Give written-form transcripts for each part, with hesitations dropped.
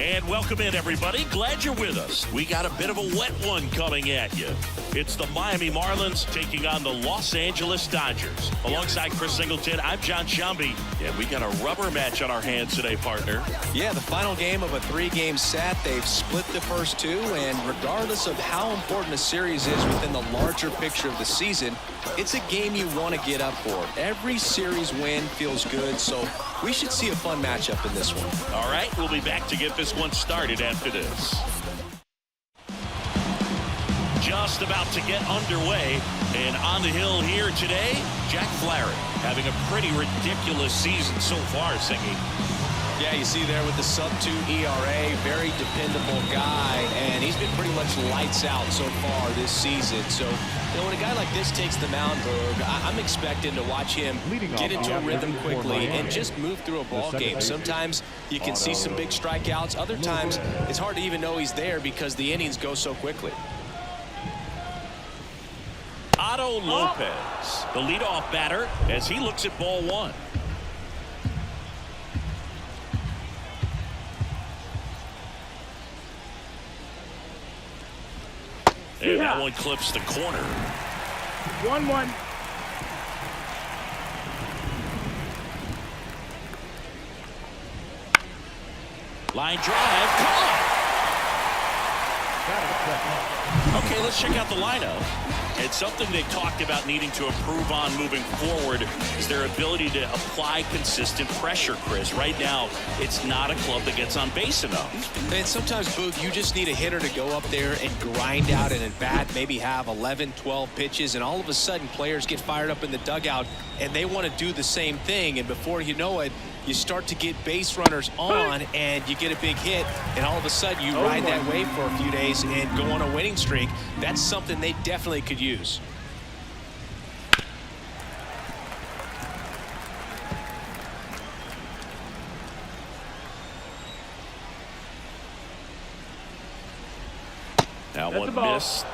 And welcome in, everybody. Glad you're with us. We got a bit of a wet one coming at you. It's the Miami Marlins taking on the Los Angeles Dodgers. Alongside Chris Singleton, I'm John Shambi, and we got a rubber match on our hands today, partner. Yeah, the final game of a three-game set. They've split the first two, and regardless of how important a series is within the larger picture of the season, it's a game you want to get up for. Every series win feels good, so we should see a fun matchup in this one. All right, we'll be back to get this one started after this. Just about to get underway, and on the hill here today, Jack Flaherty having a pretty ridiculous season so far, Singy. Yeah, you see there with the sub-2 ERA, very dependable guy, and he's been pretty much lights out so far this season. So, when a guy like this takes the mound, Berg, I'm expecting to watch him get into a rhythm quickly and just move through a ball game. Sometimes you can see some big strikeouts. Other times, it's hard to even know he's there because the innings go so quickly. Otto Lopez, the leadoff batter, as he looks at ball one. And that one clips the corner. 1-1. Line drive. Caught. Okay, let's check out the lineup. It's something they talked about needing to improve on moving forward is their ability to apply consistent pressure, Chris. Right now, it's not a club that gets on base enough. And sometimes, Boog, you just need a hitter to go up there and grind out an at-bat, maybe have 11, 12 pitches, and all of a sudden players get fired up in the dugout, and they want to do the same thing, and before you know it, you start to get base runners on, and you get a big hit, and all of a sudden you ride that wave for a few days and go on a winning streak. That's something they definitely could use. That one missed.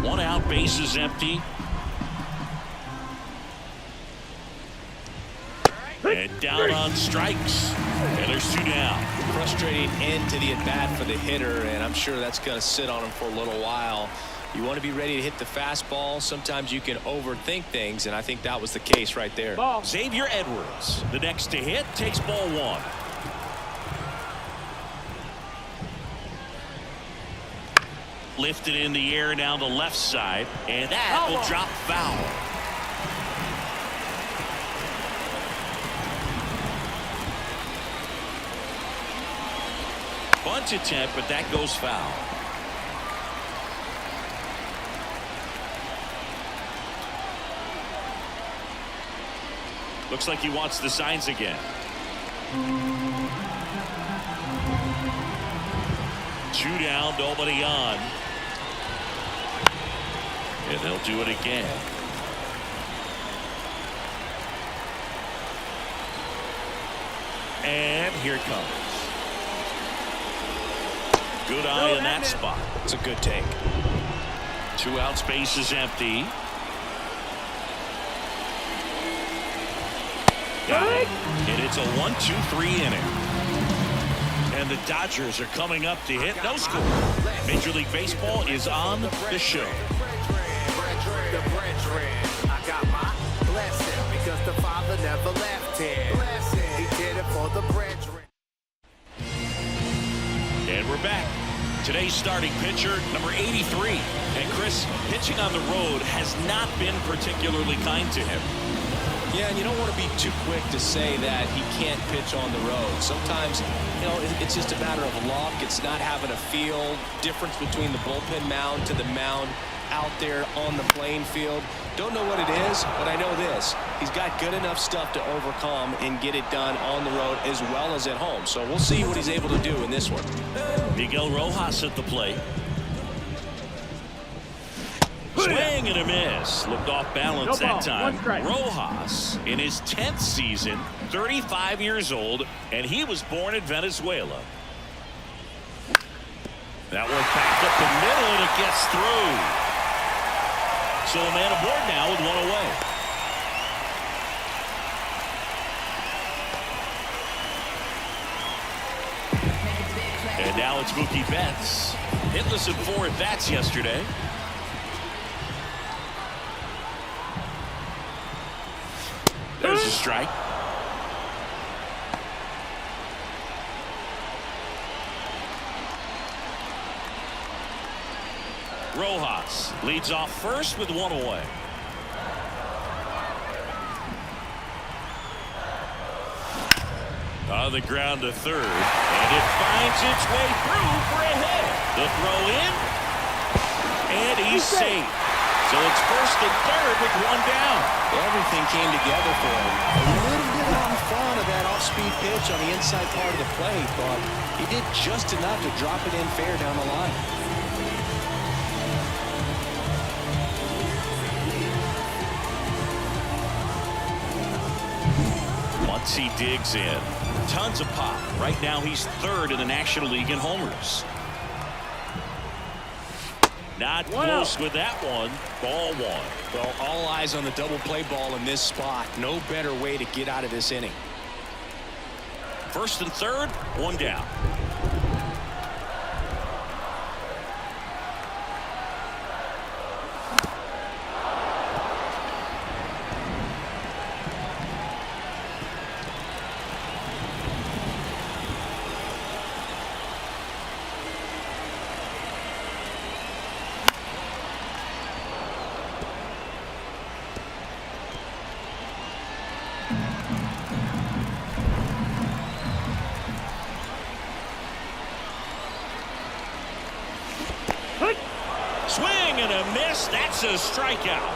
One out, bases empty. And down on strikes. And there's two down. Frustrating end to the at-bat for the hitter, and I'm sure that's going to sit on him for a little while. You want to be ready to hit the fastball. Sometimes you can overthink things, and I think that was the case right there. Xavier Edwards, the next to hit, takes ball one. Lifted in the air down the left side, and that will drop foul. Bunt attempt, but that goes foul. Looks like he wants the signs again. Two down, nobody on. And they'll do it again. And here it comes. Good eye in that spot. It's a good take. Two out, space is empty. Got it. And it's a 1-2-3 inning. And the Dodgers are coming up to hit. No score. Major League Baseball is on the show. I got my blessing because the Father never left him. He did it for the brethren. And we're back. Today's starting pitcher, number 83. And Chris, pitching on the road has not been particularly kind to him. Yeah, and you don't want to be too quick to say that he can't pitch on the road. Sometimes, it's just a matter of luck. It's not having a feel. Difference between the bullpen mound to the mound out there on the playing field. Don't know what it is, but I know this. He's got good enough stuff to overcome and get it done on the road as well as at home. So we'll see what he's able to do in this one. Miguel Rojas at the plate. Swing and a miss. Looked off balance that time. Rojas in his 10th season, 35 years old, and he was born in Venezuela. That one backed up the middle, and it gets through. So a man aboard now with one away. Now it's Mookie Betts. Hitless in 4 at-bats yesterday. There's a strike. Rojas leads off first with 1 away. On the ground to third, and it finds its way through for a hit. The throw in, and he's safe. So it's first and third with 1 down. Everything came together for him. A little bit on front of that off-speed pitch on the inside part of the plate, but he did just enough to drop it in fair down the line. Once he digs in, tons of pop. Right now he's 3rd in the National League in homers. Not close with that one. Ball 1. Well, all eyes on the double play ball in this spot. No better way to get out of this inning. First and third, 1 down. Swing and a miss. That's a strikeout.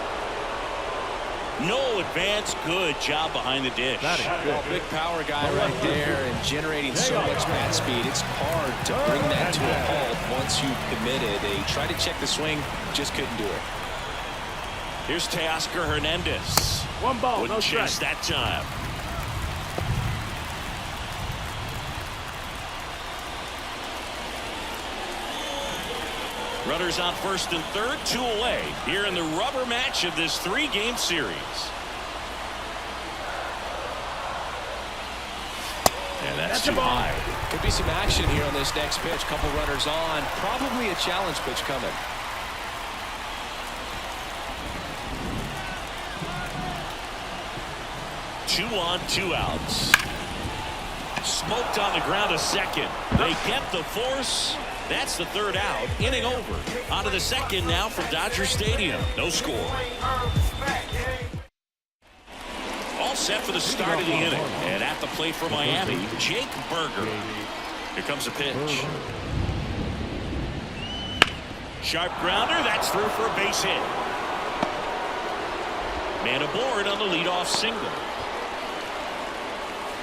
No advance. Good job behind the dish. Well, big power guy right there and generating so much bat speed. It's hard to bring that to a halt once you've committed. They tried to check the swing, just couldn't do it. Here's Teoscar Hernandez. 1 ball, Wouldn't no chase strike. that time. Runners on first and third, 2 away here in the rubber match of this 3-game series. And that's too high. Could be some action here on this next pitch. Couple runners on. Probably a challenge pitch coming. Two on, 2 outs. Smoked on the ground a second. They get the force. That's the 3rd out. Inning over. On to the second now from Dodger Stadium. No score. All set for the start of the inning. And at the plate for Miami, Jake Berger. Here comes a pitch. Sharp grounder. That's through for a base hit. Man aboard on the leadoff single.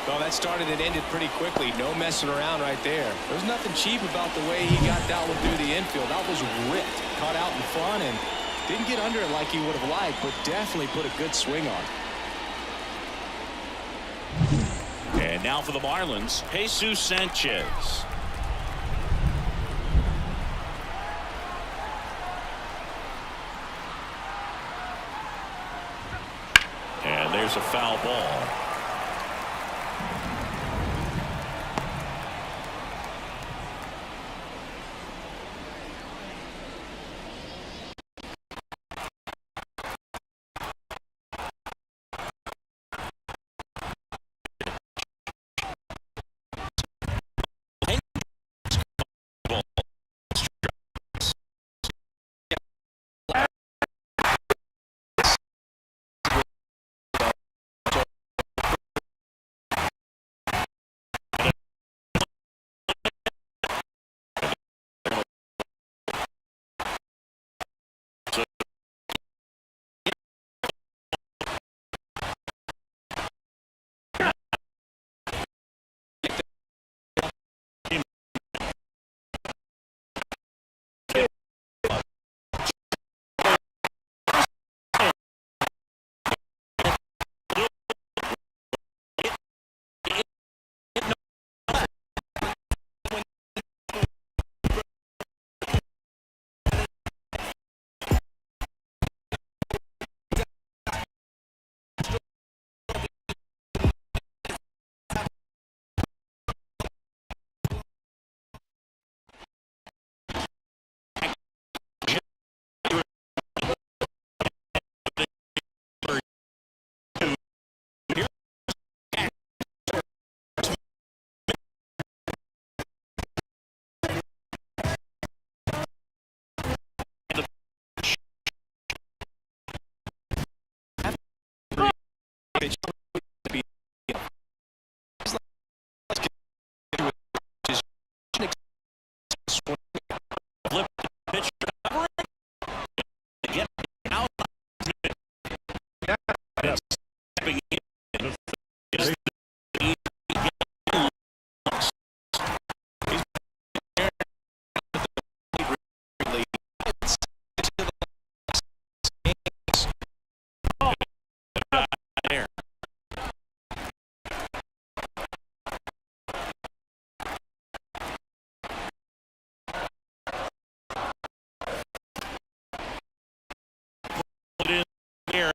Well, that started and ended pretty quickly. No messing around right there. There's nothing cheap about the way he got that one through the infield. That was ripped. Caught out in front and didn't get under it like he would have liked, but definitely put a good swing on. And now for the Marlins, Jesus Sanchez. And there's a foul ball. pitch to be, Flip pitch covering. Get out. And stepping in. Is there. Put it in the air.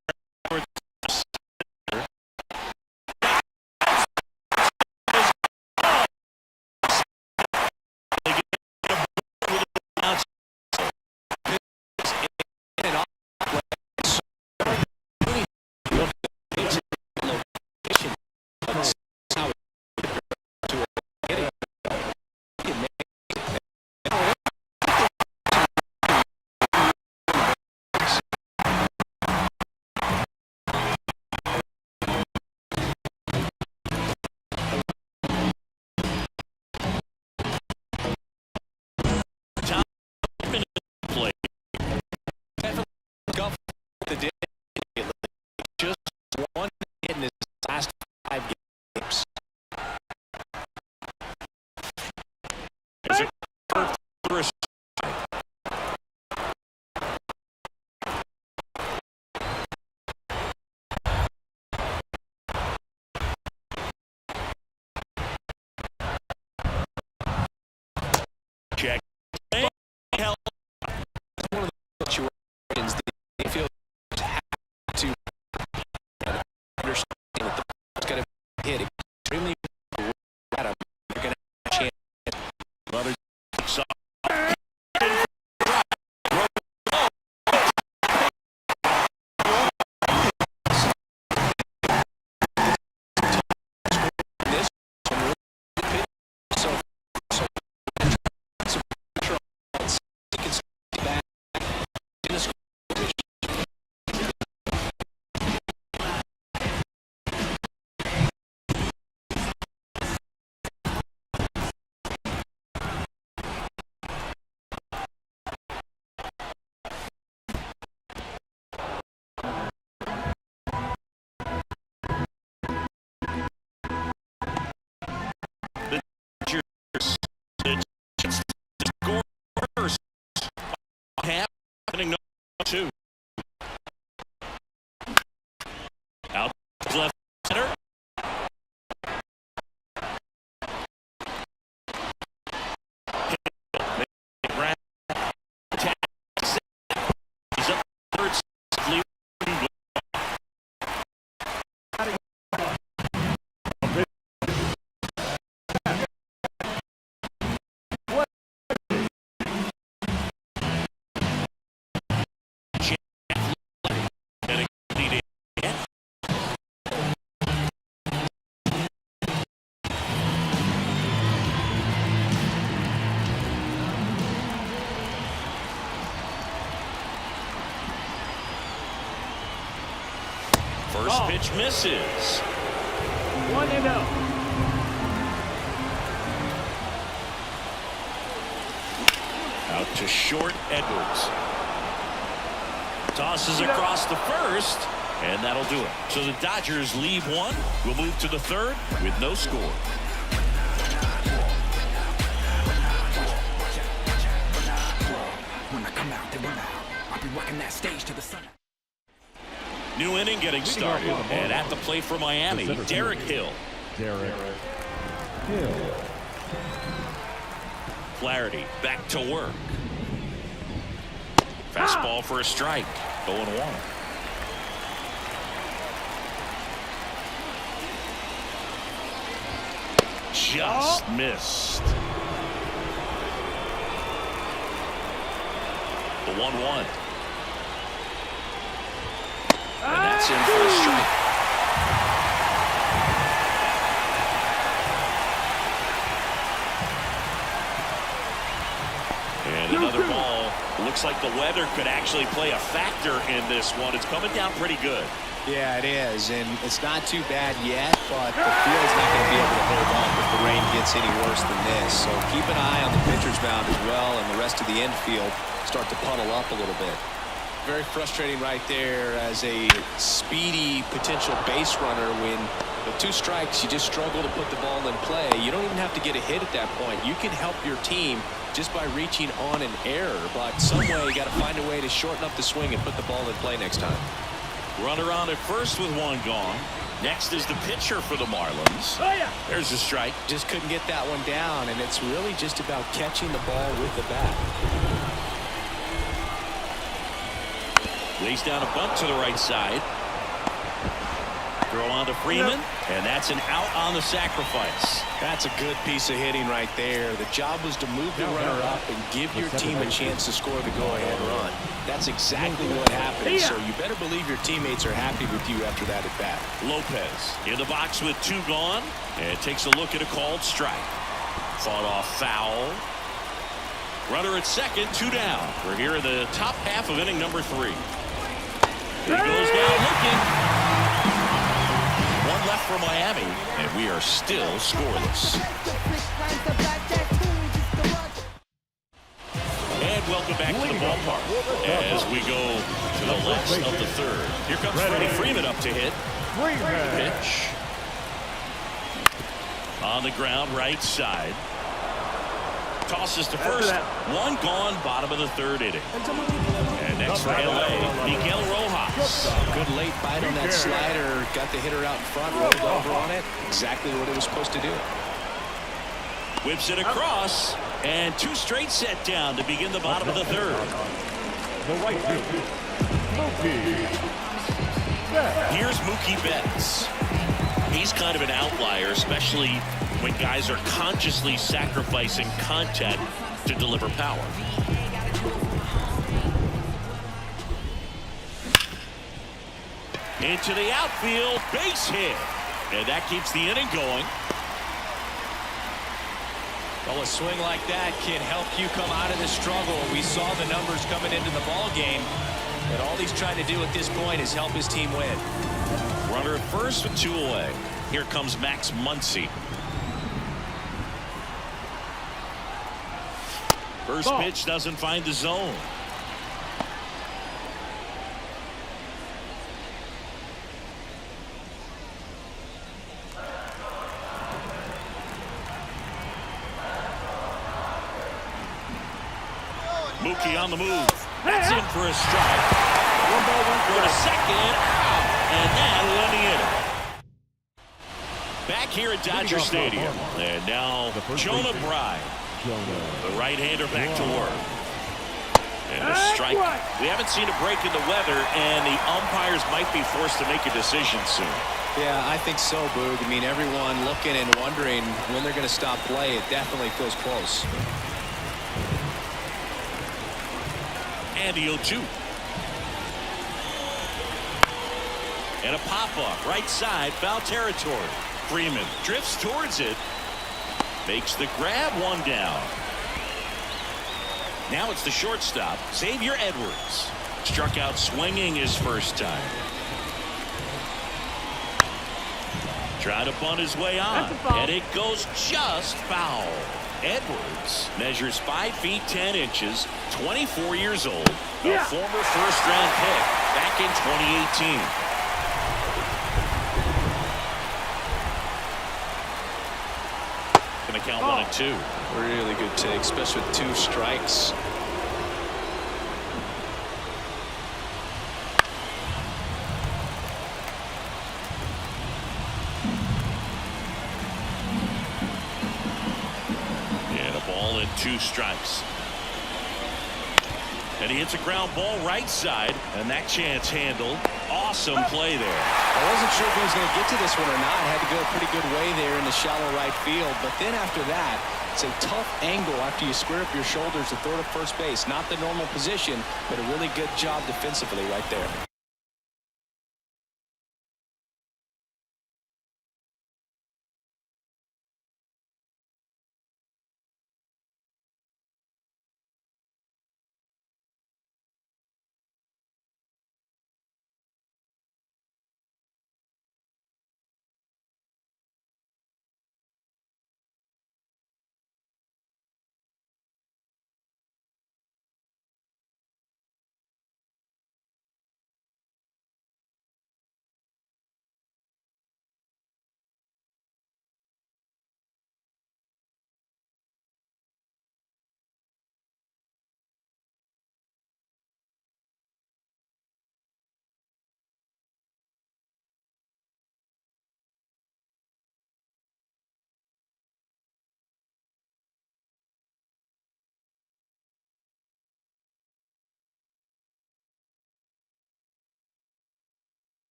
Just one hit in his last 5 games. There's a curve through a check. Hell. One of the situations that they feel have to understand that the ball's got to hit extremely at him. You're going to have a chance. Brothers. Happening number 2. Out left center. He's up third. First pitch misses. 1-0. Out to short, Edwards. Tosses across the first, and that'll do it. So the Dodgers leave 1. We'll move to the 3rd with no score. When I come out, they run out. I'll be rocking that stage to the sun. New inning getting started, and at the plate for Miami, Derek Hill. Flaherty back to work. Fastball for a strike. 0-1. Just missed. The 1-1. And that's in for a strike. And another ball Looks like the weather could actually play a factor in this one. It's coming down pretty good. Yeah, it is, and it's not too bad yet, but the field's not going to be able to hold up if the rain gets any worse than this. So keep an eye on the pitcher's mound as well, and the rest of the infield start to puddle up a little bit. Very frustrating right there as a speedy potential base runner. When with 2 strikes, you just struggle to put the ball in play. You don't even have to get a hit at that point. You can help your team just by reaching on an error, but some way you got to find a way to shorten up the swing and put the ball in play next time. Runner on at first with 1 gone. Next is the pitcher for the Marlins. There's a strike. Just couldn't get that one down, and it's really just about catching the ball with the bat. Lays down a bunt to the right side. Throw on to Freeman, and that's an out on the sacrifice. That's a good piece of hitting right there. The job was to move the runner up and give your team a chance to score the go-ahead run. That's exactly what happened, so you better believe your teammates are happy with you after that at bat. Lopez in the box with 2 gone, and takes a look at a called strike. Fought off foul. Runner at second, 2 down. We're here in the top half of inning number 3. He goes down looking. 1 left for Miami, and we are still scoreless. And welcome back to the ballpark as we go to the last of the 3rd. Here comes Freddie Freeman up to hit. Pitch. On the ground, right side. Tosses to first. 1 gone, bottom of the 3rd inning. And next for LA, Miguel Rojas. Good late bite on that slider. Got the hitter out in front, rolled over on it. Exactly what it was supposed to do. Whips it across, and 2 straight set down to begin the bottom of the 3rd. Here's Mookie Betts. He's kind of an outlier, especially when guys are consciously sacrificing contact to deliver power. Into the outfield, base hit. And that keeps the inning going. Well, a swing like that can help you come out of the struggle. We saw the numbers coming into the ball game, but all he's trying to do at this point is help his team win. Runner at first with 2 away. Here comes Max Muncy. First pitch doesn't find the zone. Mookie on the move. That's in for a strike. 1 ball, 1 for a second. Out. And that won the inning. Back here at Dodger Stadium. And now Jonah Bride. The right-hander back to work. And a strike. We haven't seen a break in the weather, and the umpires might be forced to make a decision soon. Yeah, I think so, Boog. I mean, everyone looking and wondering when they're going to stop play. It definitely feels close. And the 0-2. And a pop-up, right side, foul territory. Freeman drifts towards it. Makes the grab, 1 down. Now it's the shortstop, Xavier Edwards. Struck out swinging his first time. Trying to bunt his way on. And it goes just foul. Edwards measures 5 feet 10 inches, 24 years old, a former first-round pick back in 2018. Going to count 1 and 2. Really good take, especially with 2 strikes. And a ball and 2 strikes. And he hits a ground ball right side, and that chance handled. Awesome play there. I wasn't sure if he was going to get to this one or not. Had to go a pretty good way there in the shallow right field. But then after that, it's a tough angle after you square up your shoulders to throw to first base. Not the normal position, but a really good job defensively right there.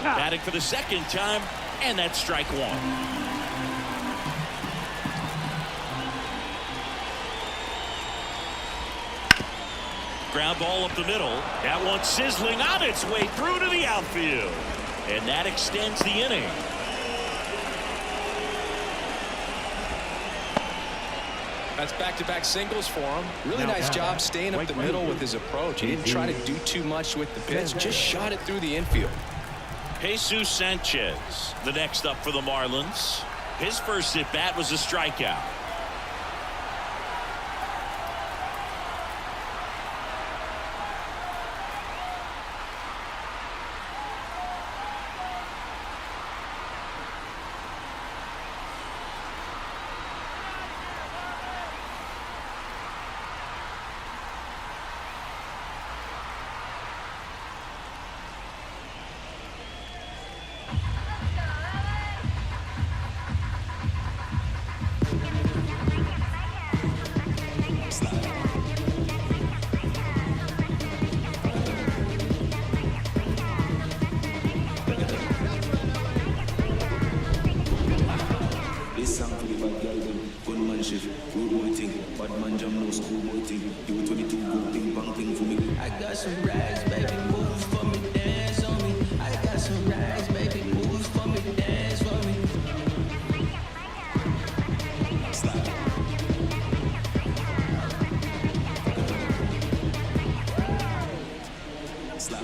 Batting for the second time, and that's strike one. Ground ball up the middle. That one sizzling on its way through to the outfield. And that extends the inning. That's back-to-back singles for him. Really nice job staying up the middle with his approach. He didn't try to do too much with the pitch, just shot it through the infield. Jesus Sanchez, the next up for the Marlins. His first at-bat was a strikeout. This song for the bad girl them, gunman shift, road boy thing, bad man jam no school boy thing, do it 22 go ping bang thing for me. I got some rags, baby, move for me, dance on me. I got some rags, baby, move for me, dance for me. Slap. Slap.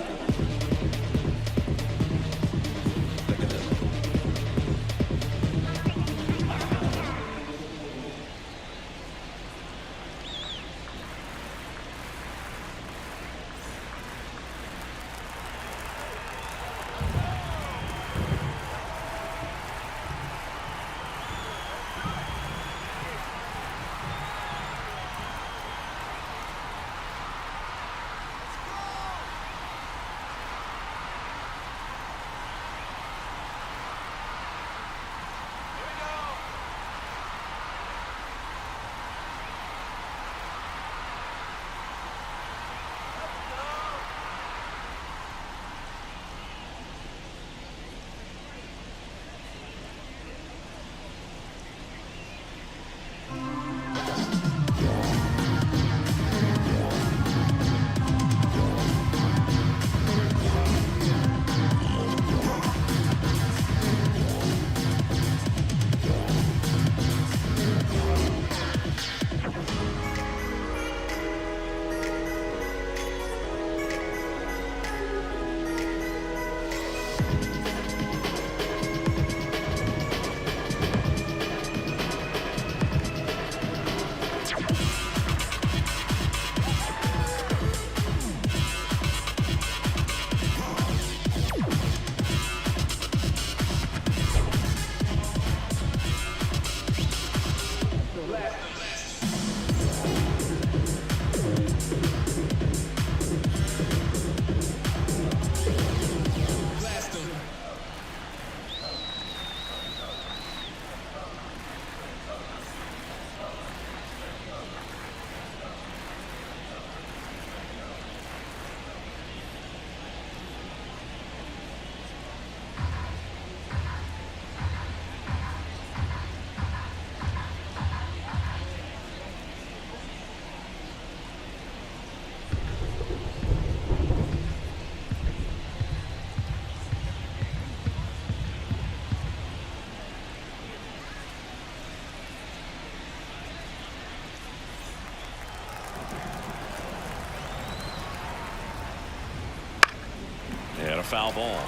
And a foul ball.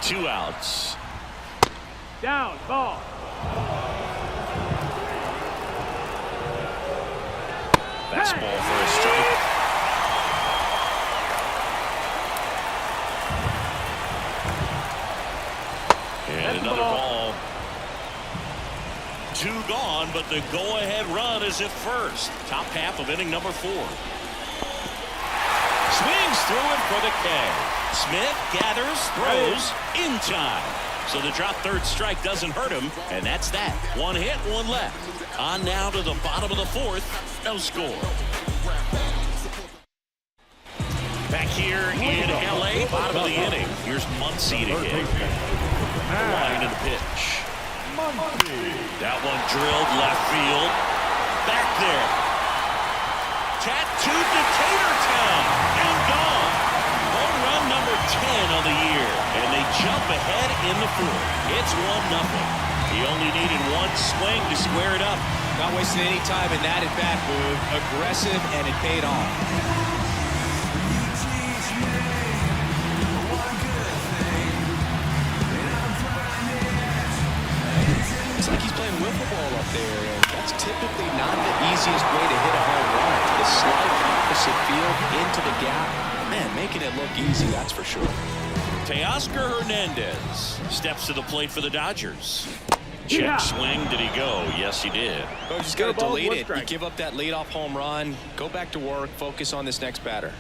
Two outs. Down, ball. Fastball for a strike. And another ball. 2 gone, but the go-ahead run is at first. Top half of inning number 4. Swings through it for the K. Smith gathers, throws in time. So the drop third strike doesn't hurt him, and that's that. 1 hit, 1 left. On now to the bottom of the 4th. No score. Back here in L.A., bottom of the inning. Here's Muncy to hit. Line of the pitch. That one drilled left field. Back there. Tattooed to Tatertown. And gone. Home run number 10 on the year. And they jump ahead in the 4th. It's 1-0. He only needed 1 swing to square it up. Not wasting any time in that at-bat move. Aggressive, and it paid off. It's like he's playing wiffle ball up there, and that's typically not the easiest way to hit a home run. The slide opposite field into the gap. Man, making it look easy, that's for sure. Teoscar Hernandez steps to the plate for the Dodgers. Check swing. Did he go? Yes, he did. Coach just got to delete it. You give up that leadoff home run. Go back to work. Focus on this next batter.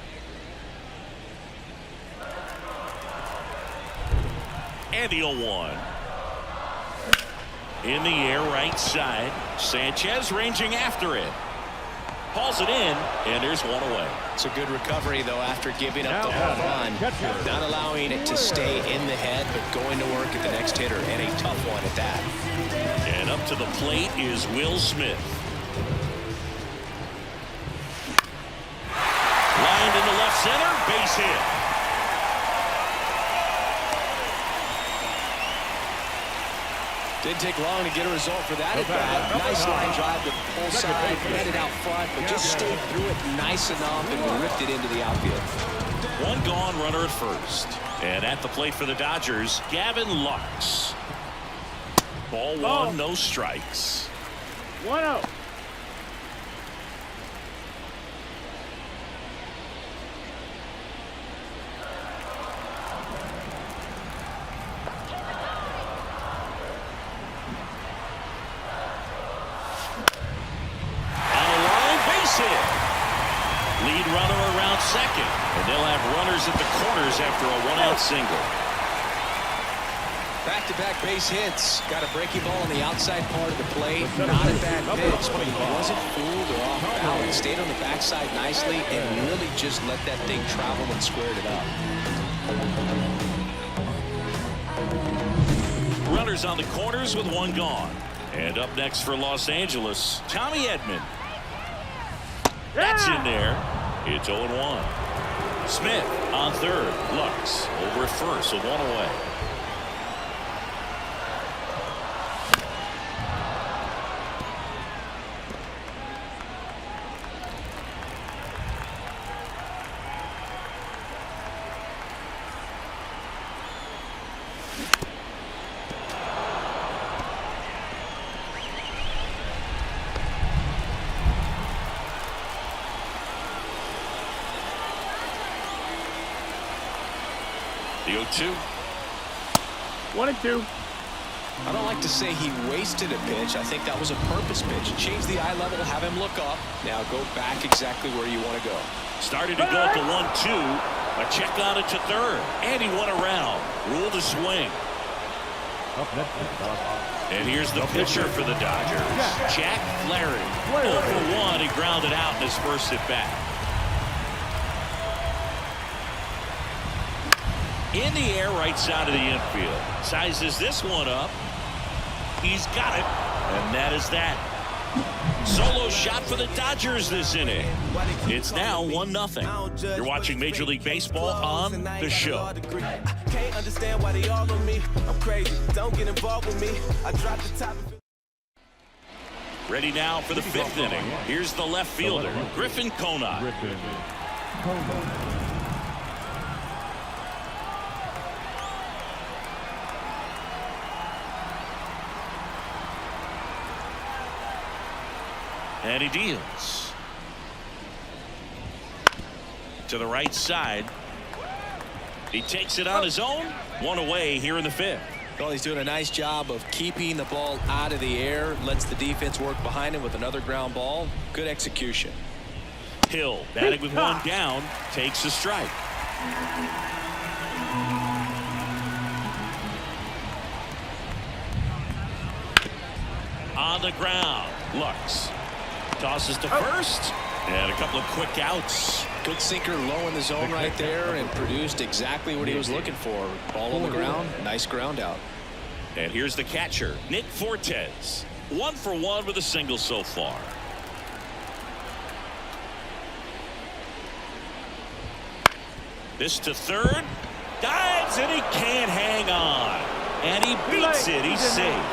And the 0-1. In the air, right side. Sanchez ranging after it. Hauls it in, and there's 1 away. It's a good recovery, though, after giving up the home run. Not allowing it to stay in the head, but going to work at the next hitter, and a tough one at that. And up to the plate is Will Smith. Lined into left center, base hit. Didn't take long to get a result for that at bat. Nice line drive to the pull side, headed out front, but just stayed through it nice enough and ripped it into the outfield. 1 gone, runner at first. And at the plate for the Dodgers, Gavin Lux. Ball 1, no strikes. 1-0. Lead runner around second, and they'll have runners at the corners after a 1-out single. Back-to-back base hits. Got a breaking ball on the outside part of the plate. Not a bad pitch, but he wasn't fooled or off balance. Stayed on the backside nicely and really just let that thing travel and squared it up. Runners on the corners with 1 gone. And up next for Los Angeles, Tommy Edman. That's in there. It's 0-1. Smith on third. Lux over at first, so 1 away. The 0-2. 1-2. I don't like to say he wasted a pitch. I think that was a purpose pitch. Change the eye level, have him look up. Now go back exactly where you want to go. Started to go up to 1-2. A check on it to third. And he went around. Ruled a swing. And here's the pitcher for the Dodgers, Jack Flaherty. 0-1. He grounded out in his first at bat. In the air, right side of the infield. Sizes this one up. He's got it. And that is that. Solo shot for the Dodgers this inning. It's now 1-0. You're watching Major League Baseball on The Show. Can't understand why they all on me. I'm crazy. Don't get involved with me. I dropped the top. Ready now for the 5th inning. Here's the left fielder, Griffin Conine. And he deals. To the right side. He takes it on his own. 1 away here in the 5th. Well, he's doing a nice job of keeping the ball out of the air, lets the defense work behind him with another ground ball. Good execution. Hill, batting with one down, takes a strike. On the ground, Lux tosses to first, and a couple of quick outs. Good sinker low in the zone right there and produced exactly what he was looking for. Ball on the ground, nice ground out. And here's the catcher, Nick Fortes. 1 for 1 with a single so far. This to third, dives, and he can't hang on. And he beats it, he's safe.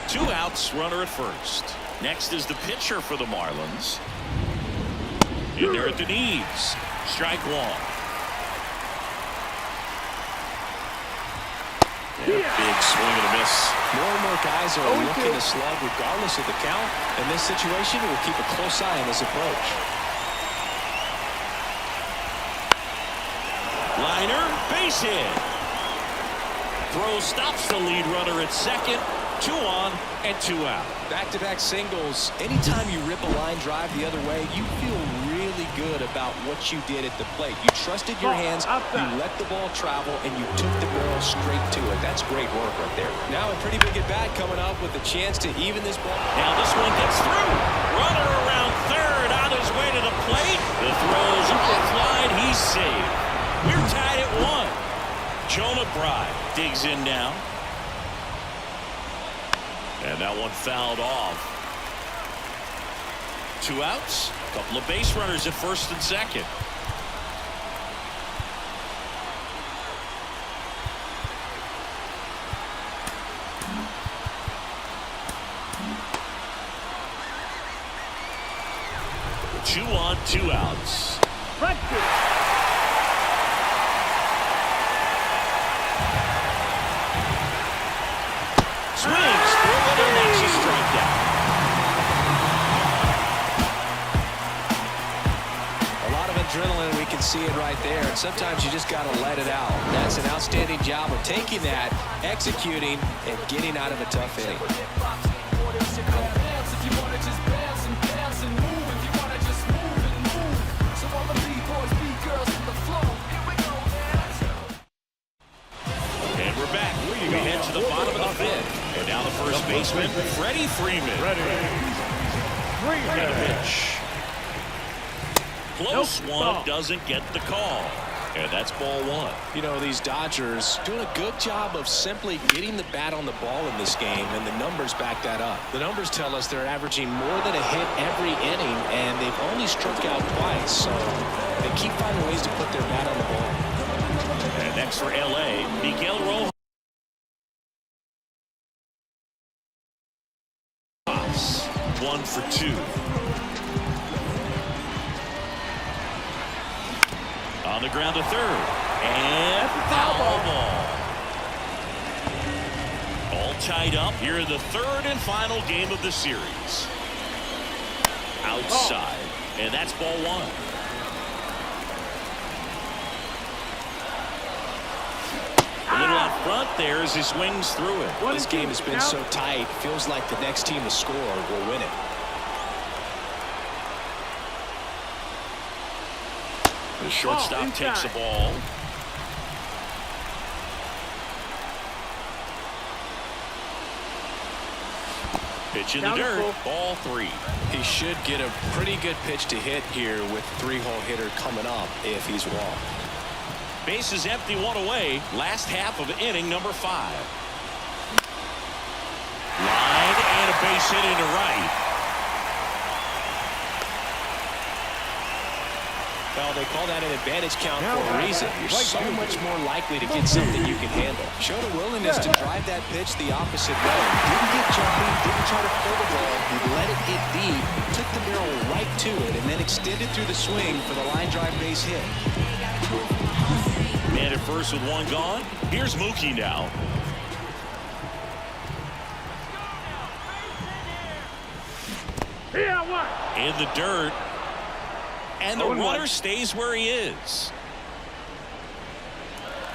Two outs, runner at first. Next is the pitcher for the Marlins. In there at the knees. Strike one. And a big swing and a miss. More and more guys are looking to slug regardless of the count. In this situation, we'll keep a close eye on this approach. Liner, base hit. Throw stops the lead runner at second. 2 on and 2 out. Back-to-back singles. Anytime you rip a line drive the other way, you feel really good about what you did at the plate. You trusted your hands, you let the ball travel, and you took the barrel straight to it. That's great work right there. Now a pretty big at-bat coming up with a chance to even this ball. Now this one gets through. Runner around third on his way to the plate. The throw's offline. He's safe. We're tied at 1. Jonah Bride digs in now. And that one fouled off. 2 outs. Couple of base runners at first and second. Two on, 2 outs. Swings through it, and that's a strikeout. A lot of adrenaline, we can see it right there. And sometimes you just got to let it out. That's an outstanding job of taking that, executing, and getting out of a tough inning. And we're back. We head to the bottom of the 5th. And now the first baseman, Freddie Freeman. And a pitch. Close one, doesn't get the call. And that's ball 1. You know, these Dodgers doing a good job of simply getting the bat on the ball in this game, and the numbers back that up. The numbers tell us they're averaging more than a hit every inning, and they've only struck out twice, so they keep finding ways to put their bat on the ball. And next for L.A., Miguel Rojas. 1 for 2. On the ground to third. And foul ball. All tied up here in the 3rd and final game of the series. Outside. And that's ball 1. A little out front there as he swings through it. This game has been so tight, feels like the next team to score will win it. The shortstop takes the ball. Pitch in the dirt. Ball 3. He should get a pretty good pitch to hit here with 3-hole hitter coming up if he's walked. Bases empty, 1 away. Last half of inning number 5. Line and a base hit into right. Well, they call that an advantage count for a reason. You're so much more likely to get something you can handle. Showed a willingness to drive that pitch the opposite way. Didn't get jumpy, didn't try to throw the ball. He let it get deep, took the barrel right to it, and then extended through the swing for the line drive base hit. Man at first with one gone. Here's Mookie now. Here, what? In the dirt. And the 0-1. runner stays where he is.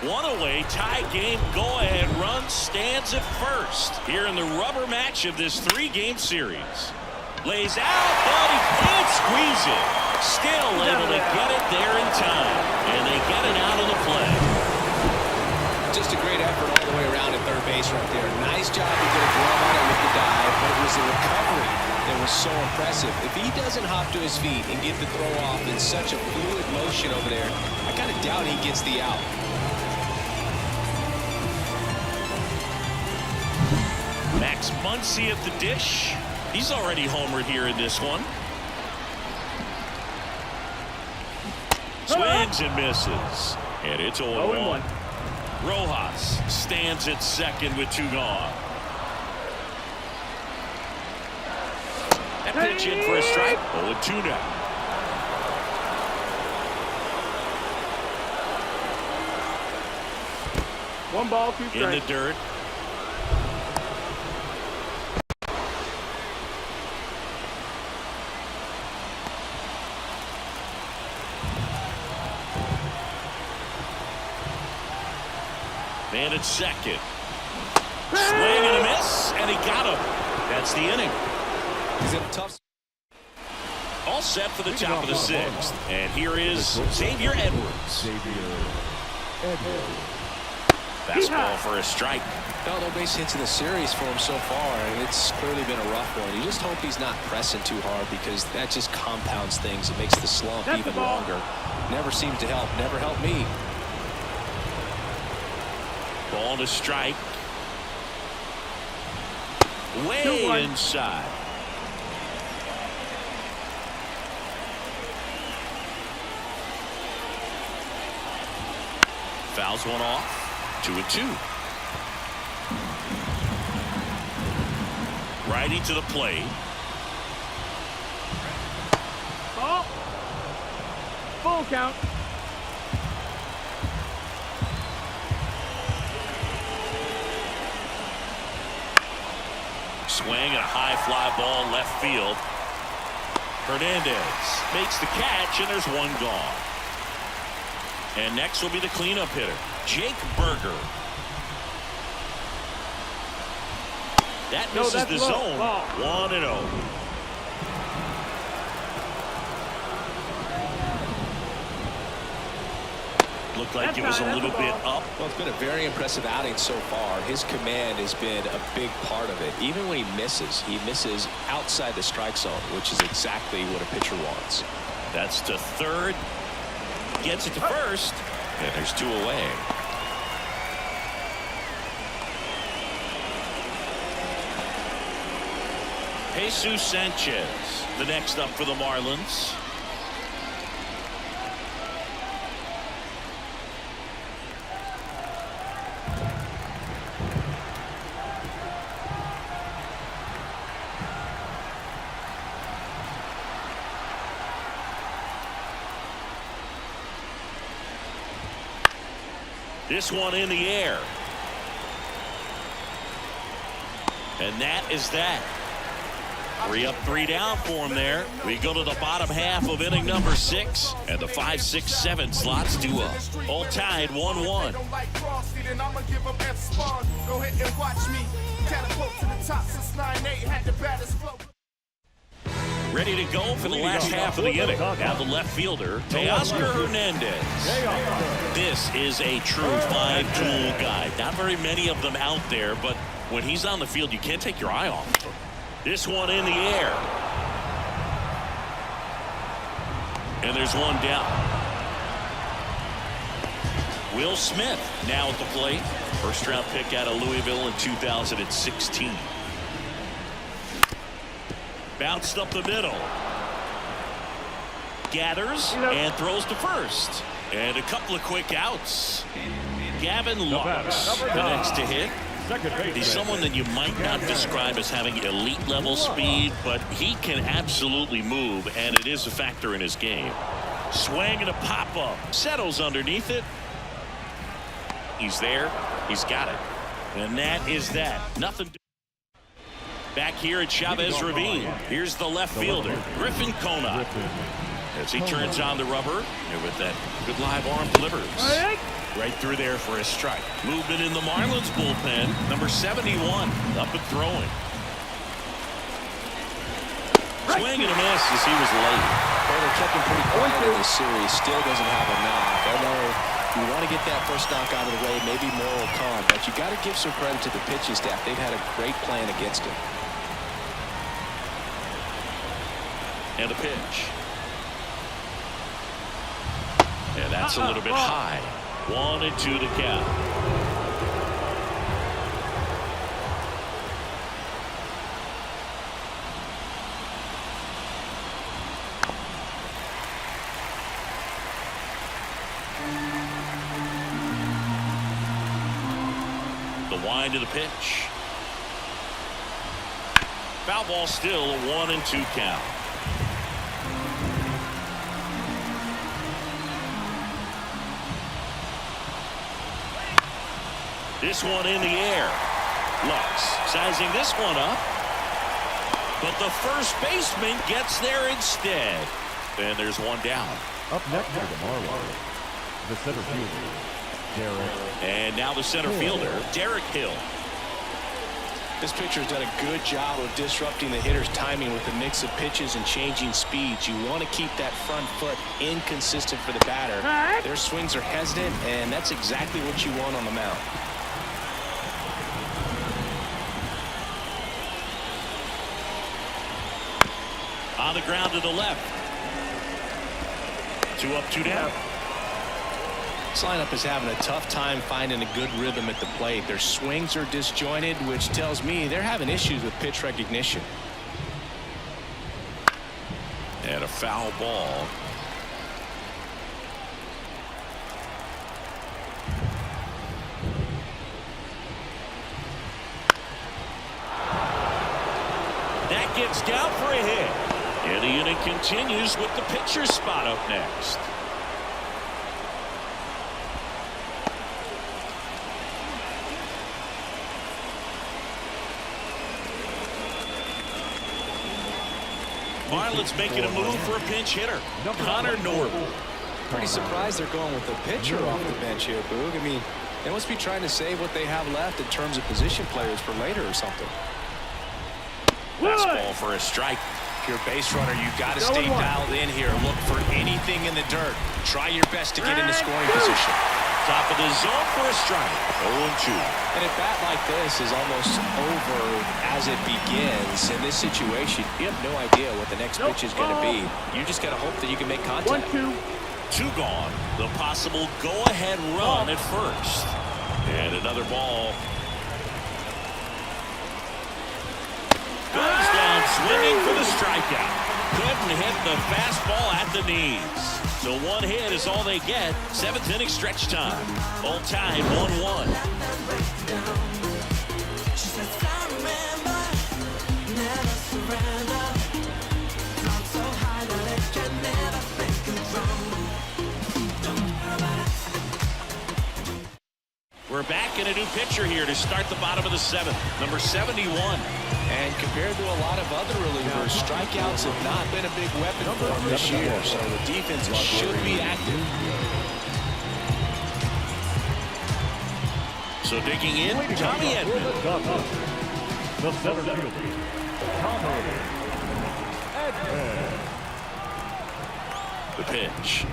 One away, tie game, go-ahead run stands at first here in the rubber match of this 3-game series. Lays out, but he can't squeeze it. Still able to get it there in time, and they get it out of the play. Just a great effort all the way around at third base right there. Nice job to get a glove on it with the dive, but it was the recovery that was so impressive. If he doesn't hop to his feet and get the throw off in such a fluid motion over there, I kind of doubt he gets the out. Max Muncy at the dish. He's already homered here in this one. Swings and misses. And it's 0-1. Rojas stands at second with 2 gone. That pitch in for a strike. 0-2 now. One ball, 2 strikes. In the dirt. Man at second. Swing and a miss, and he got him. That's the inning. He's in a tough. All set for the top of the 6th. And here is Xavier Edwards. Fastball for a strike. No base hits in the series for him so far, and it's clearly been a rough one. You just hope he's not pressing too hard, because that just compounds things. It makes the slump even longer. Never seems to help. Never helped me. Ball to strike. Way inside. Fouls one off. 2-2. Righty to the plate. Ball. Full count. Swing and a high fly ball left field. Hernandez makes the catch, and there's 1 gone. And next will be the cleanup hitter, Jake Berger. That misses the zone. 1-0. Looked like it was a little bit up. Well, it's been a very impressive outing so far. His command has been a big part of it. Even when he misses outside the strike zone, which is exactly what a pitcher wants. That's to third. Gets it to first. And there's 2 away. Jesus Sanchez, the next up for the Marlins. This one in the air. And that is that. 3 up, 3 down for him there. We go to the bottom half of inning number 6, and the 5, 6, 7 slots due up. All tied 1-1. Ready to go for the last half of the inning. Now the left fielder, Teoscar Hernandez. This is a true 5-tool guy. Not very many of them out there, but when he's on the field, you can't take your eye off him. This one in the air. And there's 1 down. Will Smith now at the plate. First round pick out of Louisville in 2016. Bounced up the middle. Gathers and throws to first. And a couple of quick outs. Gavin Lux, the next to hit. He's someone that you might not describe as having elite level speed, but he can absolutely move, and it is a factor in his game. Swing and a pop-up. Settles underneath it. He's there. He's got it. And that is that. Nothing. Back here at Chavez Ravine. Here's the left fielder, Griffin Conine. As he turns on the rubber, and with that good live arm delivers. Right through there for a strike. Movement in the Marlins bullpen. Number 71 up and throwing. Swing and a miss as he was late. Well, they kept him pretty quiet in this series. Still doesn't have a knock. I know you want to get that first knock out of the way. Maybe more will come. But you got to give some credit to the pitching staff. They've had a great plan against him. And a pitch. And that's a little bit high. 1-2 to count. The wind of the pitch. Foul ball still, a 1-2 count. This one in the air. Lux sizing this one up. But the first baseman gets there instead. And there's one down. Up next for the Marlins, the center fielder, Derek. And now the center fielder, Derek Hill. This pitcher's done a good job of disrupting the hitter's timing with the mix of pitches and changing speeds. You want to keep that front foot inconsistent for the batter. Their swings are hesitant, and that's exactly what you want on the mound. On the ground to the left. 2 up, 2 down. This lineup is having a tough time finding a good rhythm at the plate. Their swings are disjointed, which tells me they're having issues with pitch recognition. And a foul ball. That gets down for a hit. And the inning continues with the pitcher's spot up next. Marlins making a move for a pinch hitter, Connor Norton. Pretty surprised they're going with a pitcher off the bench here, Boog. I mean, they must be trying to save what they have left in terms of position players for later or something. Fastball for a strike. If you're a base runner, you got to stay dialed in here. Look for anything in the dirt. Try your best to get into scoring position. Top of the zone for a strike. 0-2. And a bat like this is almost over as it begins. In this situation, you have no idea what the next pitch is going to be. You just got to hope that you can make contact. 1-2. 2 gone. The possible go-ahead run at first. And another ball. Goes down swinging for the strikeout. Couldn't hit the fastball at the knees. So one hit is all they get. 7th inning stretch time. All tied 1-1. We're back in a new pitcher here to start the bottom of the 7th. Number 71. And compared to a lot of other relievers, strikeouts have not been a big weapon for them this year. So the defense should be active. So digging in, Tommy Edman. The center fielder, Tommy Edman. The pitch.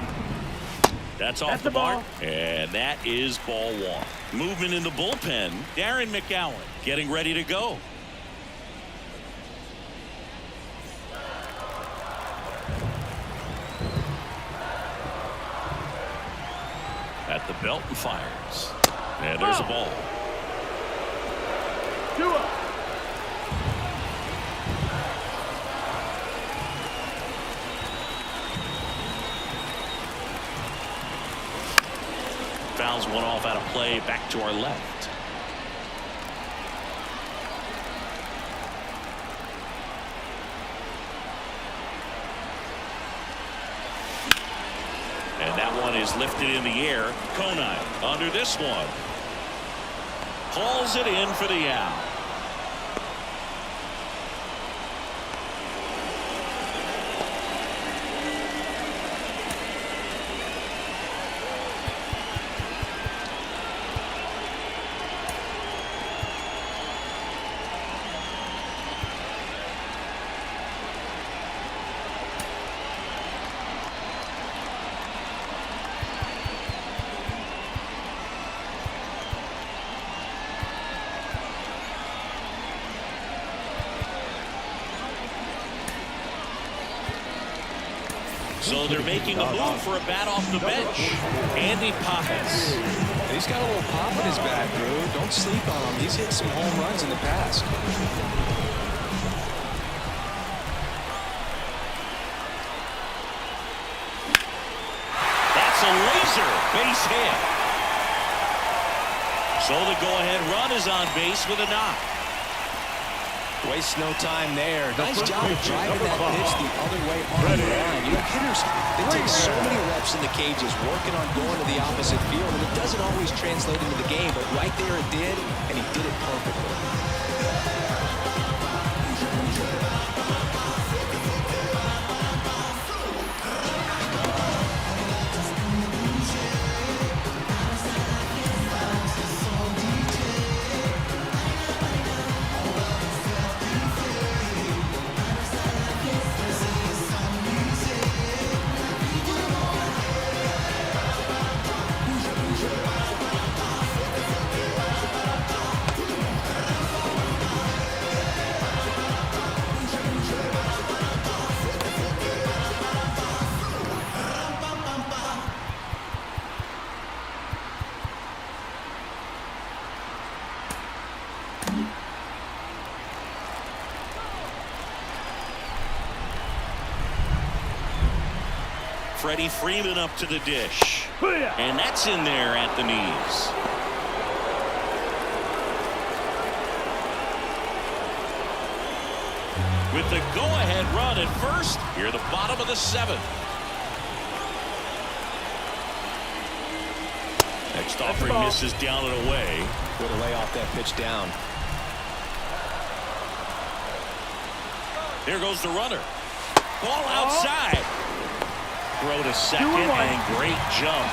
That's off the mark. And that is ball 1. Movement in the bullpen. Darren McGowan getting ready to go. At the belt and fires. And there's a ball. 2 up. Fouls one off out of play, back to our left. And that one is lifted in the air. Conine under this one. calls it in for the out. So they're making a move for a bat off the bench. Andy Pappas. He's got a little pop in his bat, Drew. Don't sleep on him. He's hit some home runs in the past. That's a laser base hit. So the go-ahead run is on base with a knock. Waste no time there. Nice job of driving that pitch the other way on the line. You know, hitters, they take so many reps in the cages working on going to the opposite field, and it doesn't always translate into the game, but right there it did, and he did it perfectly. Freddie Freeman up to the dish. And that's in there at the knees. With the go-ahead run at first, here the bottom of the seventh. Next offering misses down and away. Way to lay off that pitch down. There goes the runner. Ball outside. Throw to second and great jump.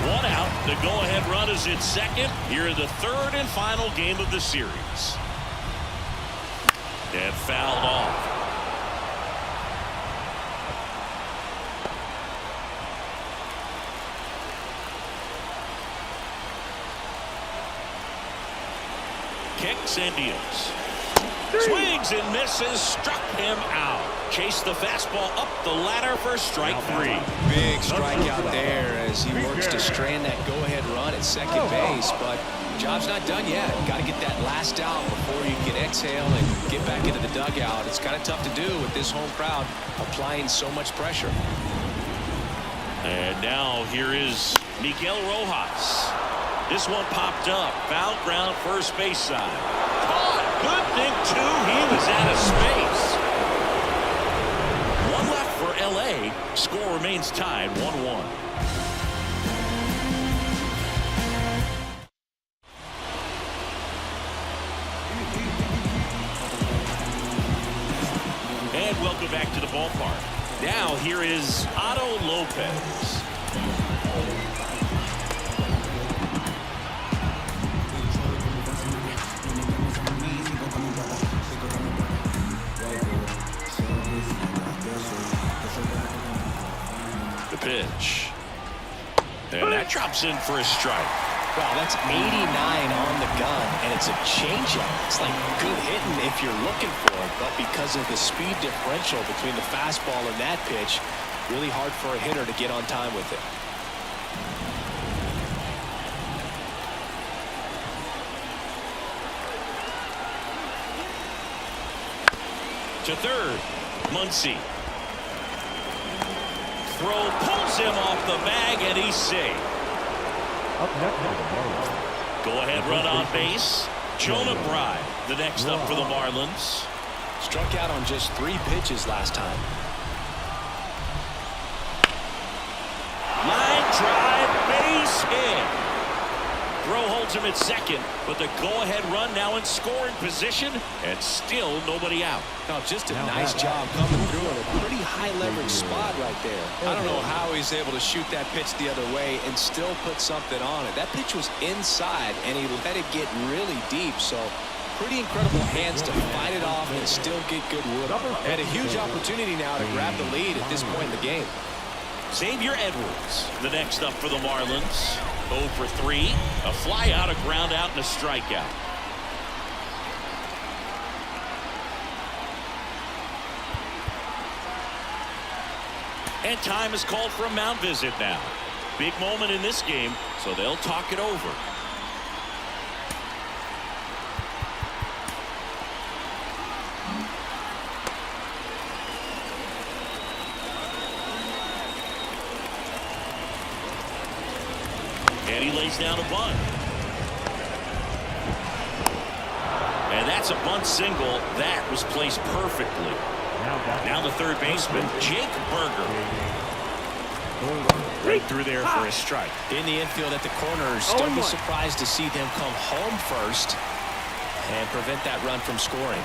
One out. The go-ahead run is in second. Here in the third and final game of the series. And fouled off. Kicks and deals. Swings and misses, struck him out. Chased the fastball up the ladder for strike three. Big strikeout there as he works to strand that go-ahead run at second base, but job's not done yet. Got to get that last out before you can exhale and get back into the dugout. It's kind of tough to do with this home crowd applying so much pressure. And now here is Miguel Rojas. This one popped up. Foul ground first base side. Caught. Good thing, too. He was out of space. One left for L.A. Score remains tied 1-1. And welcome back to the ballpark. Now here is Otto Lopez. Pitch. And that drops in for a strike. Wow, that's 89 on the gun, and it's a changeup. It's like good hitting if you're looking for it, but because of the speed differential between the fastball and that pitch, really hard for a hitter to get on time with it. To third, Muncy. Throw pulls him off the bag, and he's safe. Go-ahead run on base. Jonah Bride, the next up for the Marlins. Struck out on just 3 pitches last time. Line drive, base hit. Throw holds him at second, but the go-ahead run now in scoring position, and still nobody out. Now, just a nice job coming through in a pretty high-leverage spot right there. I don't know how he's able to shoot that pitch the other way and still put something on it. That pitch was inside, and he let it get really deep, so pretty incredible hands to fight it off and still get good wood. Had a huge opportunity now to grab the lead at this point in the game. Xavier Edwards, the next up for the Marlins. 0 for 3, a fly out, a ground out, and a strikeout. And time is called for a mound visit now. Big moment in this game, so they'll talk it over. And he lays down a bunt. And that's a bunt single. That was placed perfectly. Now the third baseman, Jake Berger. Right through there for a strike. In the infield at the corners, don't be surprised to see them come home first and prevent that run from scoring.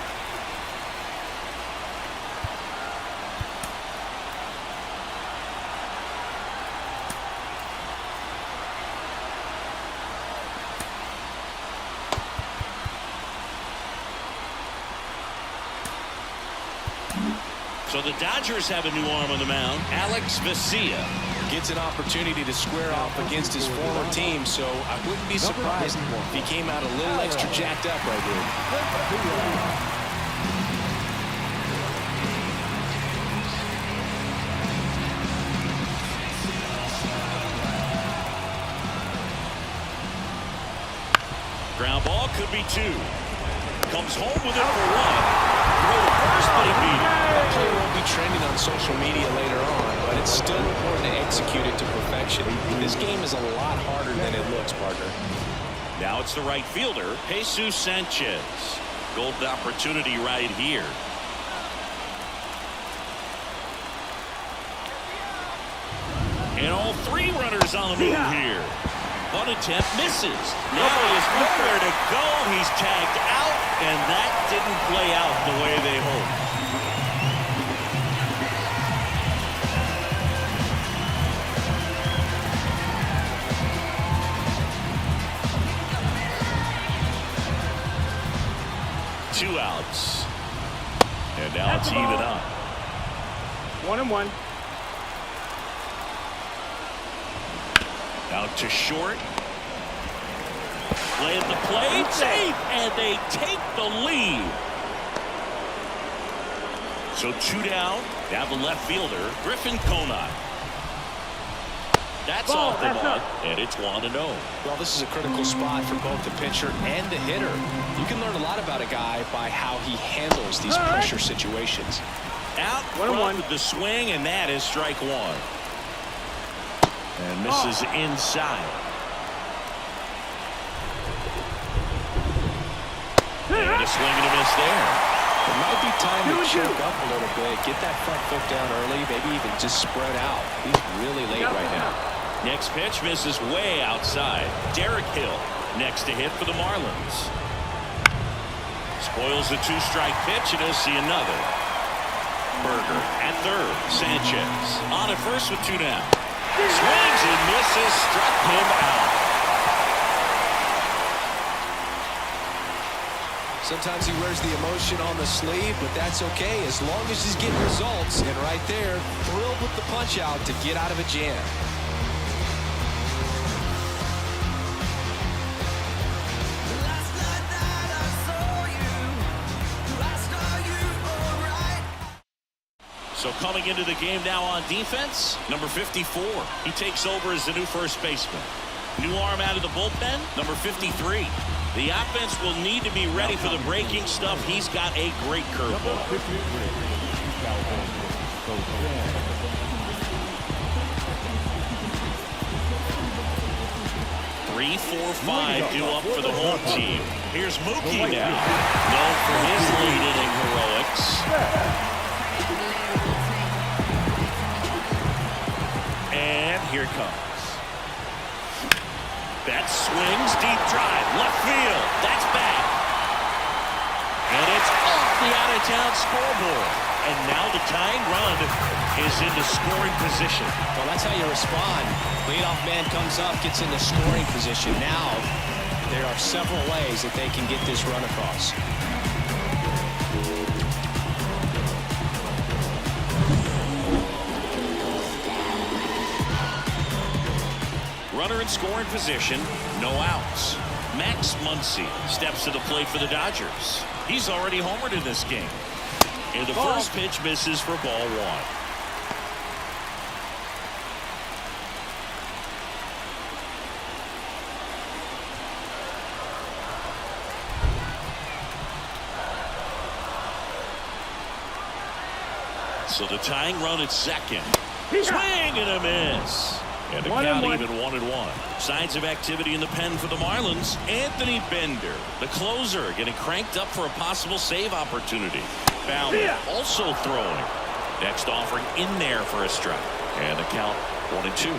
So the Dodgers have a new arm on the mound. Alex Vesia gets an opportunity to square off against his former team, so I wouldn't be surprised if he came out a little extra jacked up right here. Ground ball, could be 2. Comes home with it for 1. Throw to first, but he beat it. That play won't be trending on social media later on, but it's still important to execute it to perfection. This game is a lot harder than it looks, partner. Now it's the right fielder, Jesus Sanchez. Golden opportunity right here. And all 3 runners on the move here. Bunt attempt misses. Now he has nowhere to go. He's tagged out, and that didn't play out the way they hoped. Two outs. And now it's even up. 1-1. Out to short. Play at the plate. Safe. And they take the lead. So 2 down. Now the left fielder, Griffin Conine. That's off the mark, and it's 1-0. Well, this is a critical spot for both the pitcher and the hitter. You can learn a lot about a guy by how he handles these pressure situations. Out front with the swing, and that is strike 1. And misses inside. And a swing and a miss there. It might be time to choke up a little bit, get that front foot down early, maybe even just spread out. He's really late right now. Next pitch misses way outside. Derek Hill next to hit for the Marlins. Spoils the 2-strike pitch, and he'll see another. Berger at third. Sanchez on at first with 2 down. Swings and misses, struck him out. Sometimes he wears the emotion on the sleeve, but that's okay as long as he's getting results. And right there, thrilled with the punch out to get out of a jam. So coming into the game now on defense, number 54. He takes over as the new first baseman. New arm out of the bullpen, number 53. The offense will need to be ready for the breaking stuff. He's got a great curveball. 3, 4, 5 due up for the home team. Here's Mookie now, known for his late inning heroics. And here it comes. Betts swings, deep drive, left field. That's back. And it's off the out-of-town scoreboard. And now the tying run is into scoring position. Well, that's how you respond. Leadoff man comes up, gets into scoring position. Now, there are several ways that they can get this run across. Runner in scoring position, no outs. Max Muncy steps to the plate for the Dodgers. He's already homered in this game. And the first pitch misses for ball one. So the tying run at second. Swing and a miss. And the count even 1-1. Signs of activity in the pen for the Marlins. Anthony Bender, the closer, getting cranked up for a possible save opportunity. Baumann also throwing. Next offering in there for a strike. And the count 1-2.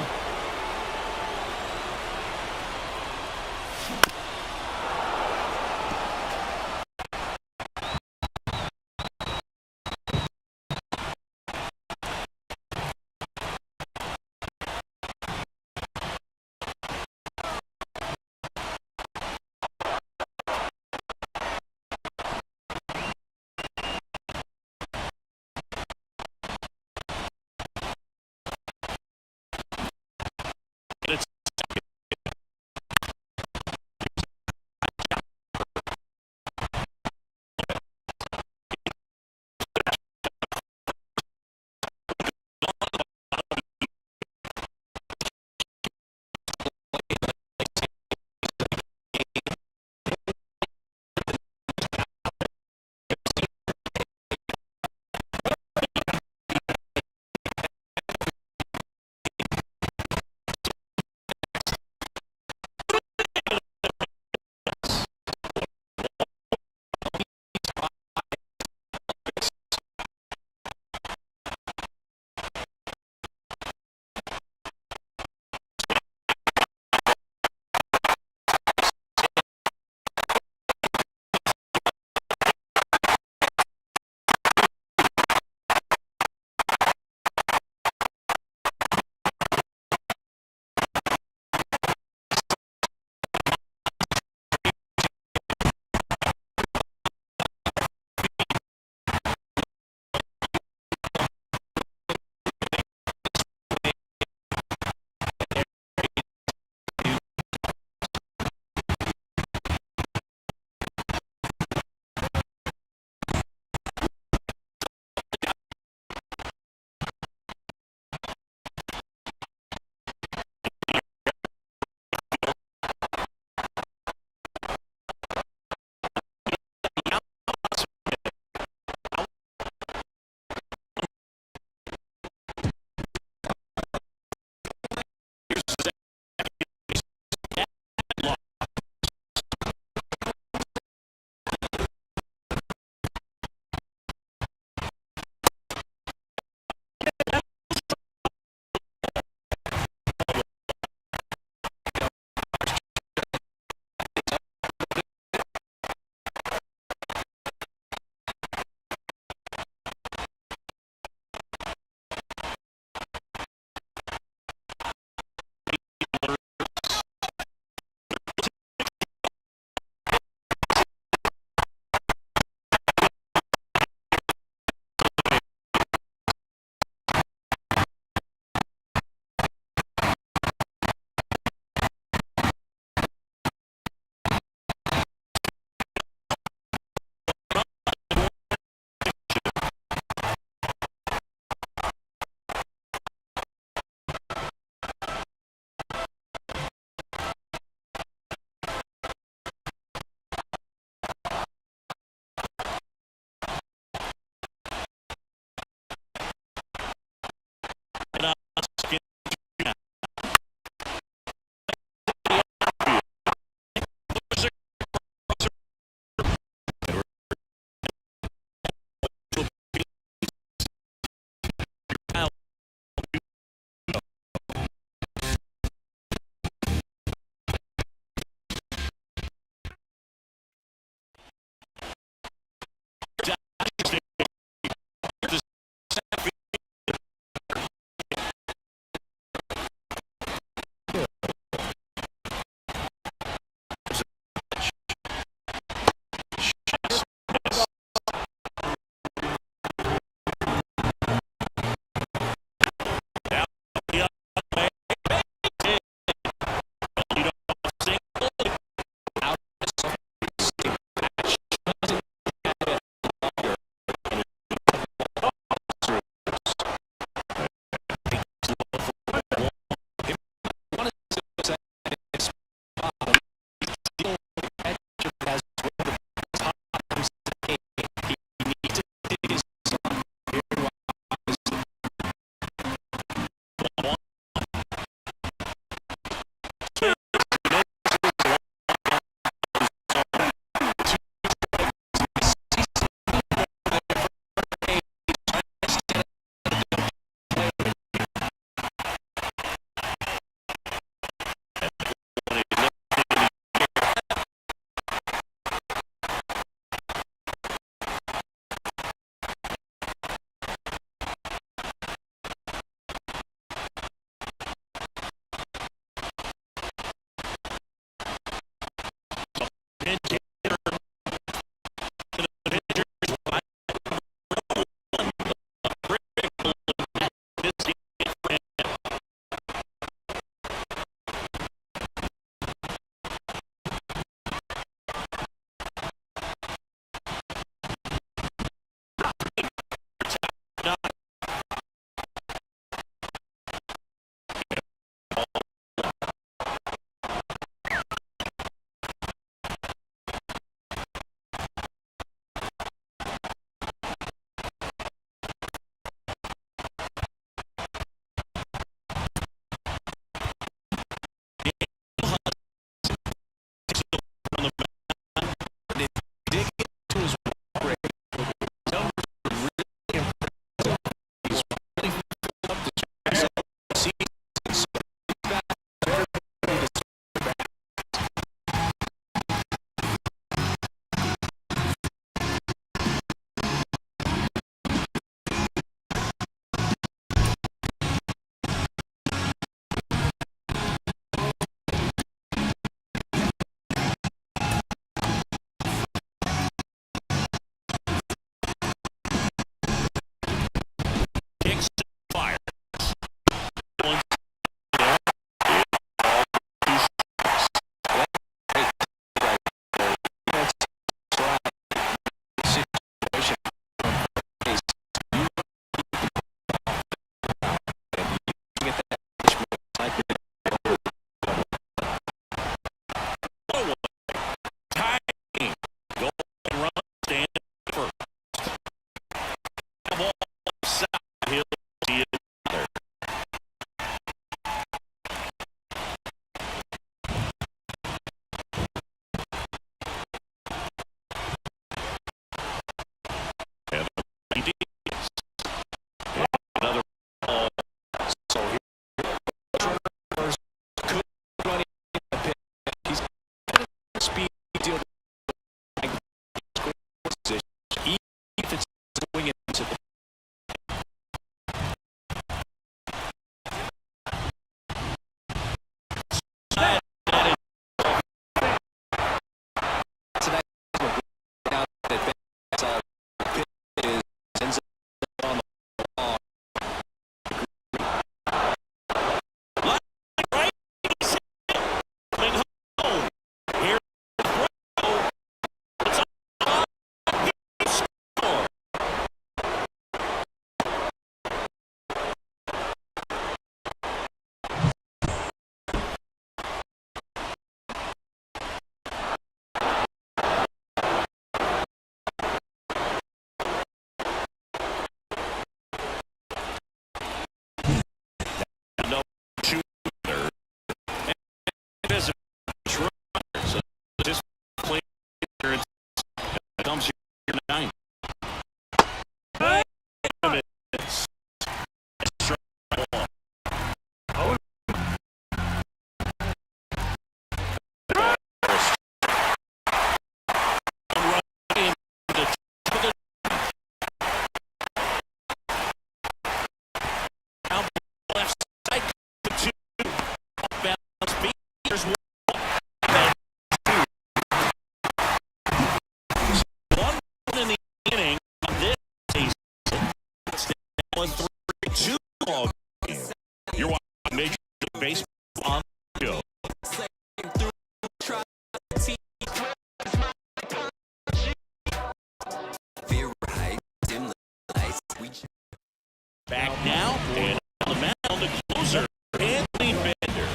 Back now, and on the mound, the closer, Anthony Bender.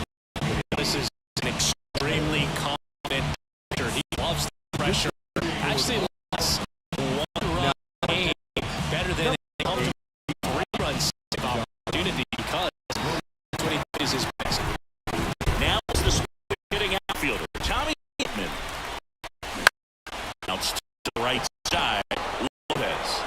This is an extremely confident pitcher. He loves the pressure. Actually lost one run game better than a 3-run opportunity because that's what he is his best. Now it's the hitting outfielder, Tommy Edman. Bounce to the right side. Lopez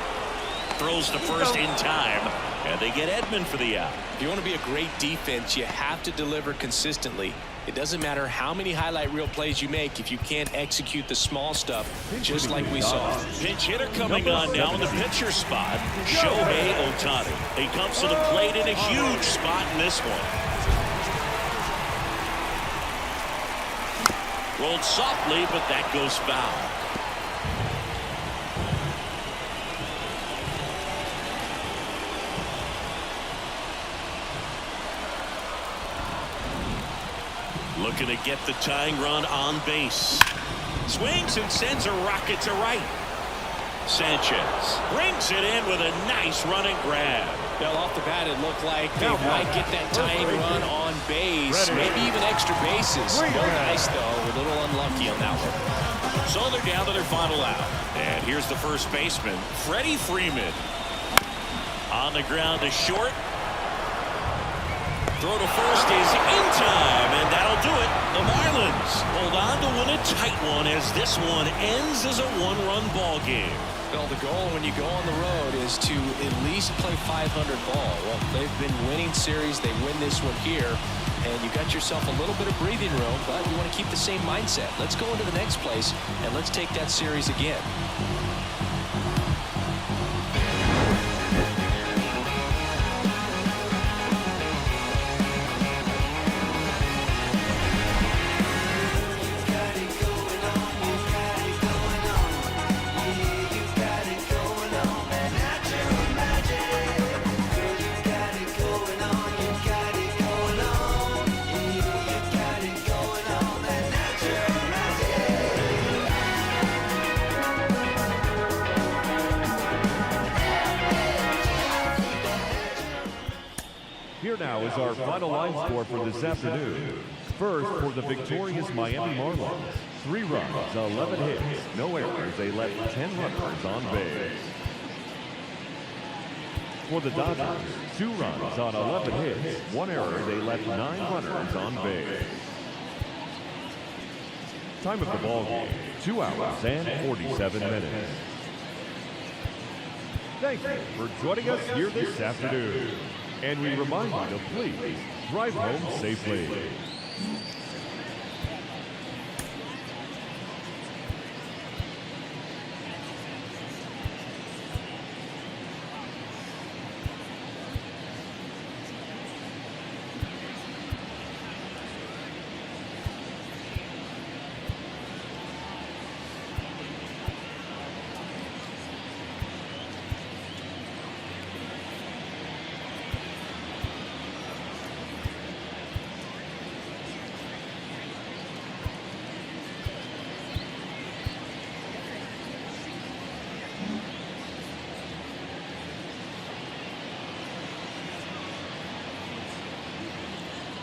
throws to first in time, and they get Edman for the out. If you want to be a great defense, you have to deliver consistently. It doesn't matter how many highlight reel plays you make if you can't execute the small stuff, just like we saw. Pinch hitter coming on now in the pitcher spot, Shohei Ohtani. He comes to the plate in a huge spot in this one. Rolled softly, but that goes foul. Looking to get the tying run on base. Swings and sends a rocket to right. Sanchez brings it in with a nice running grab. Well, off the bat, it looked like they might get that tying run on base, maybe even extra bases. No dice, though. A little unlucky on that one. So they're down to their final out. And here's the first baseman, Freddie Freeman. On the ground to short. Throw to first is in time, and that'll do it. The Marlins hold on to win a tight one as this one ends as a one-run ball game. Well, the goal when you go on the road is to at least play 500 ball. Well, they've been winning series. They win this one here, and you got yourself a little bit of breathing room, but you want to keep the same mindset. Let's go into the next place, and let's take that series again. Here now is our final line score for this afternoon. First, for the victorious Miami Marlins, 3 runs, 11 hits, no errors. They left 10 runners on base. For the Dodgers, 2 runs on 11 hits, 1 error. They left 9 runners on base. Time of the ball game, 2 hours and 47 minutes. Thank you for joining us here this afternoon. And we remind you to please drive home safely.